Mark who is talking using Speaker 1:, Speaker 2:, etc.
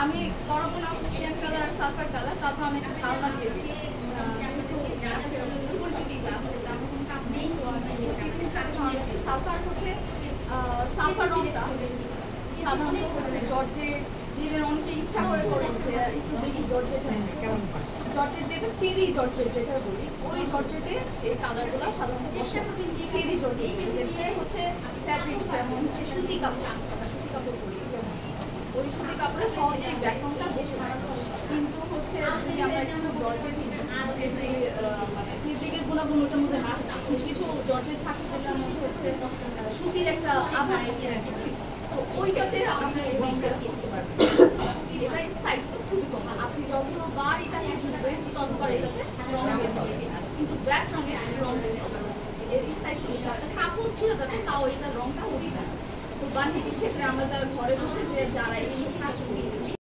Speaker 1: আমি করবো না ক্রিস্টিয়ান কালার সালফার কালার, তারপর আমি একটা ধারণা দিয়ে দিই পরিচিতি ক্লাস তেমন কোনো কাজ নেই। সালফার হচ্ছে সালফার রংটা সাধারণত হচ্ছে জর্জেট যেটা অনেকে ইচ্ছা করে যে একটু দেখি জর্জেট জর্জেট যেটা চেরি জর্জেট যেটা বলি ওই জর্জেটে এই কালারগুলো সাধারণত চেরি জর্জেট যেটা হচ্ছে ফ্যাব্রিক যেমন হচ্ছে সুতি কাপড় সুতি কাপড় বলি ওই সুতি কাপড়ে সহজে ব্যাকগ্রাউন্ডটা বসে থাকে। কিন্তু হচ্ছে যদি আমরা একটু জর্জেট মানে ফেব্রিকের গুণাগুণ ওটার মধ্যে না কিছু কিছু জর্জেট থাকে যেটার মধ্যে হচ্ছে সুতির একটা আভা তো ওইটাতে আপনি এই রংটা করতে পারবেন। এটা স্থায়িত্ব খুবই কম, আপনি যতবার এটা শুনবেন ততবার এটাতে রং বের হবে, কিন্তু ব্ল্যাক রঙে রং বের হবে এর স্থায়িত্ব বেশি। আপনার কাপড় ছিল যাতে তাও এটার রংটা উঠবে না। তো বাণিজ্যিক ক্ষেত্রে আমরা যারা ঘরে বসে যে যারা এই